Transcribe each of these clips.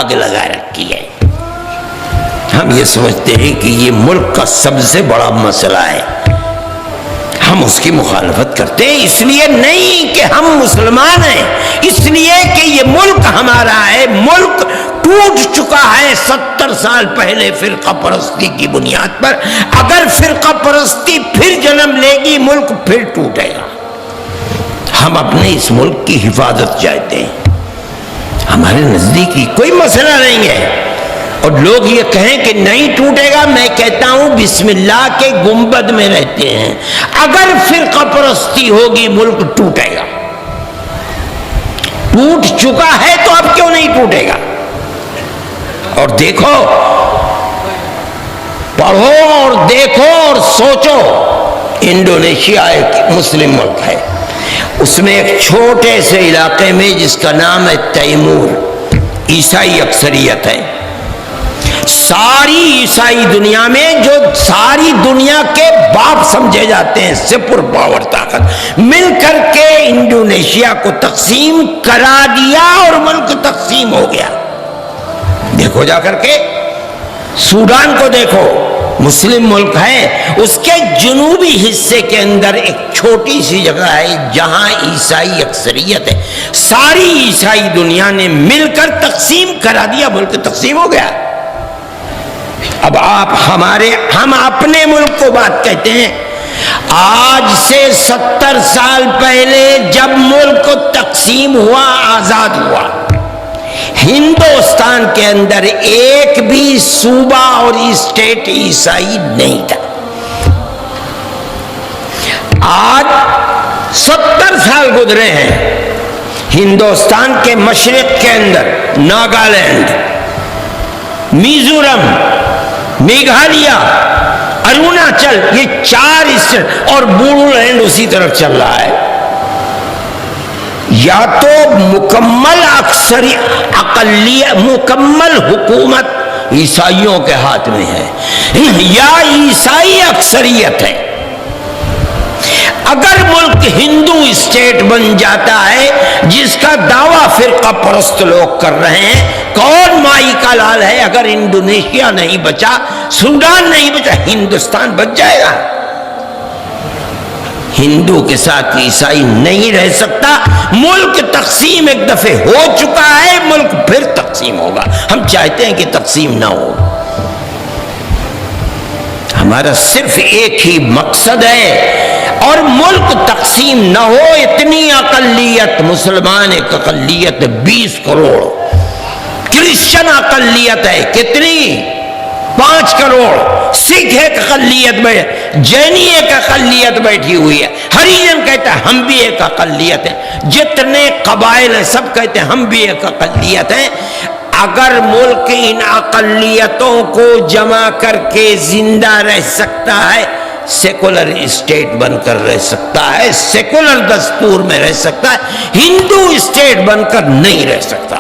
آگ لگا رکھی ہے۔ ہم یہ سمجھتے ہیں کہ یہ ملک کا سب سے بڑا مسئلہ ہے، ہم اس کی مخالفت کرتے ہیں، اس لیے نہیں کہ ہم مسلمان ہیں، اس لیے کہ یہ ملک ہمارا ہے۔ ملک ٹوٹ چکا ہے 70 سال پہلے فرقہ پرستی کی بنیاد پر۔ اگر فرقہ پرستی پھر جنم لے گی، ملک پھر ٹوٹے گا۔ ہم اپنے اس ملک کی حفاظت چاہتے ہیں، ہمارے نزدیک کوئی مسئلہ نہیں ہے۔ اور لوگ یہ کہیں کہ نہیں ٹوٹے گا، میں کہتا ہوں بسم اللہ کے گنبد میں رہتے ہیں، اگر فرقہ پرستی ہوگی ملک ٹوٹے گا۔ ٹوٹ چکا ہے تو اب کیوں نہیں ٹوٹے گا؟ اور دیکھو، پڑھو اور دیکھو اور سوچو، انڈونیشیا ایک مسلم ملک ہے، اس میں ایک چھوٹے سے علاقے میں جس کا نام ہے تیمور، عیسائی اکثریت ہے۔ ساری عیسائی دنیا میں جو ساری دنیا کے باپ سمجھے جاتے ہیں، سپر پاور طاقت مل کر کے انڈونیشیا کو تقسیم کرا دیا اور ملک تقسیم ہو گیا۔ دیکھو جا کر کے سوڈان کو دیکھو، مسلم ملک ہے، اس کے جنوبی حصے کے اندر ایک چھوٹی سی جگہ ہے جہاں عیسائی اکثریت ہے، ساری عیسائی دنیا نے مل کر تقسیم کرا دیا، ملک تقسیم ہو گیا۔ اب ہم اپنے ملک کو بات کہتے ہیں، آج سے 70 سال پہلے جب ملک تقسیم ہوا، آزاد ہوا، ہندوستان کے اندر ایک بھی صوبہ اور اسٹیٹ عیسائی نہیں تھا۔ آج 70 سال گزرے ہیں، ہندوستان کے مشرق کے اندر ناگالینڈ، میزورم، میگھالیہ، اروناچل، یہ 4 اسٹیٹ اور بوڈو لینڈ اسی طرف چل رہا ہے۔ یا تو مکمل مکمل حکومت عیسائیوں کے ہاتھ میں ہے، یا عیسائی اکثریت ہے۔ اگر ملک ہندو اسٹیٹ بن جاتا ہے، جس کا دعویٰ فرقہ پرست لوگ کر رہے ہیں، کون مائی کا لال ہے؟ اگر انڈونیشیا نہیں بچا، سوڈان نہیں بچا، ہندوستان بچ جائے گا۔ ہندو کے ساتھ عیسائی نہیں رہ سکتا۔ ملک تقسیم ایک دفعہ ہو چکا ہے، ملک پھر تقسیم ہوگا۔ ہم چاہتے ہیں کہ تقسیم نہ ہو، ہمارا صرف ایک ہی مقصد ہے، اور ملک تقسیم نہ ہو۔ اتنی اقلیت، مسلمان ایک اقلیت 20 کروڑ، کرسچن اقلیت ہے کتنی؟ 5 کروڑ، سکھ ایک اقلیت میں، جینی ایک اقلیت بیٹھی ہوئی ہے، ہریجن کہتا ہے ہم بھی ایک اقلیت ہیں، جتنے قبائل ہیں سب کہتے ہیں ہم بھی ایک اقلیت ہیں۔ اگر ملک ان اقلیتوں کو جمع کر کے زندہ رہ سکتا ہے، سیکولر اسٹیٹ بن کر رہ سکتا ہے، سیکولر دستور میں رہ سکتا ہے، ہندو اسٹیٹ بن کر نہیں رہ سکتا۔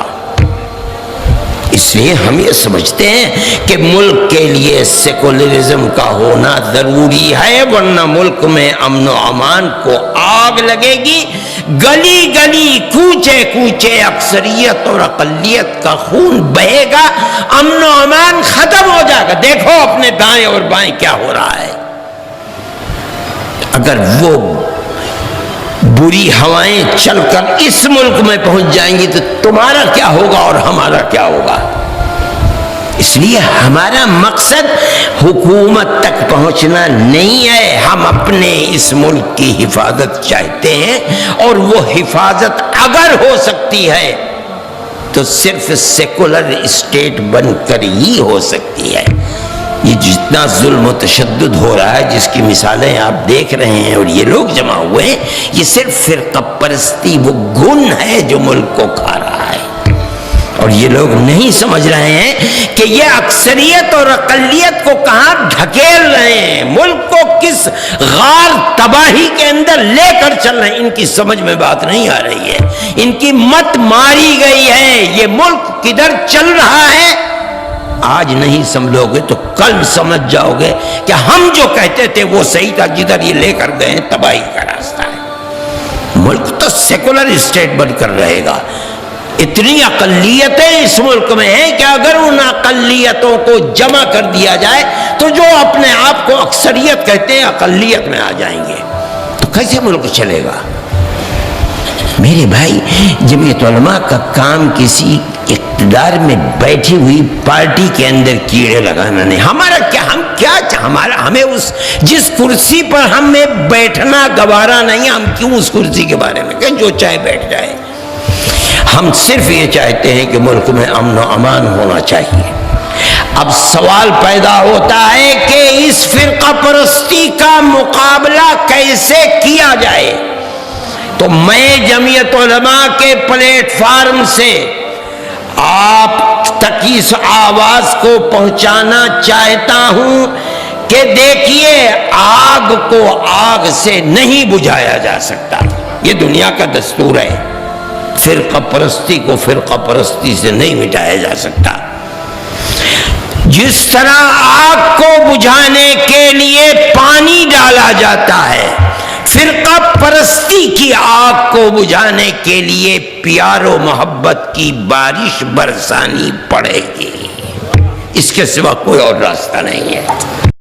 اس لیے ہم یہ سمجھتے ہیں کہ ملک کے لیے سیکولرزم کا ہونا ضروری ہے، ورنہ ملک میں امن و امان کو آگ لگے گی، گلی گلی، کوچے کوچے اکثریت اور اقلیت کا خون بہے گا، امن و امان ختم ہو جائے گا۔ دیکھو اپنے دائیں اور بائیں کیا ہو رہا ہے۔ اگر وہ بری ہوائیں چل کر اس ملک میں پہنچ جائیں گی تو تمہارا کیا ہوگا اور ہمارا کیا ہوگا؟ اس لیے ہمارا مقصد حکومت تک پہنچنا نہیں ہے، ہم اپنے اس ملک کی حفاظت چاہتے ہیں، اور وہ حفاظت اگر ہو سکتی ہے تو صرف سیکولر اسٹیٹ بن کر ہی ہو سکتی ہے۔ یہ جتنا ظلم و تشدد ہو رہا ہے، جس کی مثالیں آپ دیکھ رہے ہیں، اور یہ لوگ جمع ہوئے ہیں، یہ صرف فرقہ پرستی وہ گن ہے جو ملک کو کھا رہا ہے۔ اور یہ لوگ نہیں سمجھ رہے ہیں کہ یہ اکثریت اور اقلیت کو کہاں ڈھکیل رہے ہیں، ملک کو کس غار تباہی کے اندر لے کر چل رہے ہیں۔ ان کی سمجھ میں بات نہیں آ رہی ہے، ان کی مت ماری گئی ہے۔ یہ ملک کدھر چل رہا ہے آج نہیں سمجھو گے تو کل سمجھ جاؤ گے کہ ہم جو کہتے تھے وہ صحیح تھا، جدھر یہ لے کر گئے تباہی کا راستہ ہے۔ ملک تو سیکولر اسٹیٹ بن کر رہے گا، اتنی اقلیتیں اس ملک میں ہیں کہ اگر ان اقلیتوں کو جمع کر دیا جائے تو جو اپنے آپ کو اکثریت کہتے ہیں اقلیت میں آ جائیں گے، تو کیسے ملک چلے گا؟ میرے بھائی، جمعیت علماء کا کام کسی اقتدار میں بیٹھی ہوئی پارٹی کے اندر کیڑے لگانا نہیں۔ ہمارا کیا، ہمیں اس جس کرسی پر ہمیں بیٹھنا گوارا نہیں، ہم کیوں اس کرسی کے بارے میں کہ جو چاہے بیٹھ جائے؟ ہم صرف یہ چاہتے ہیں کہ ملک میں امن و امان ہونا چاہیے۔ اب سوال پیدا ہوتا ہے کہ اس فرقہ پرستی کا مقابلہ کیسے کیا جائے؟ تو میں جمعیت علماء کے پلیٹ فارم سے آپ تک اس آواز کو پہنچانا چاہتا ہوں کہ دیکھیے، آگ کو آگ سے نہیں بجھایا جا سکتا، یہ دنیا کا دستور ہے۔ فرقہ پرستی کو فرقہ پرستی سے نہیں مٹایا جا سکتا۔ جس طرح آگ کو بجھانے کے لیے پانی ڈالا جاتا ہے، فرقہ پرستی کی آگ کو بجھانے کے لیے پیار و محبت کی بارش برسانی پڑے گی، اس کے سوا کوئی اور راستہ نہیں ہے۔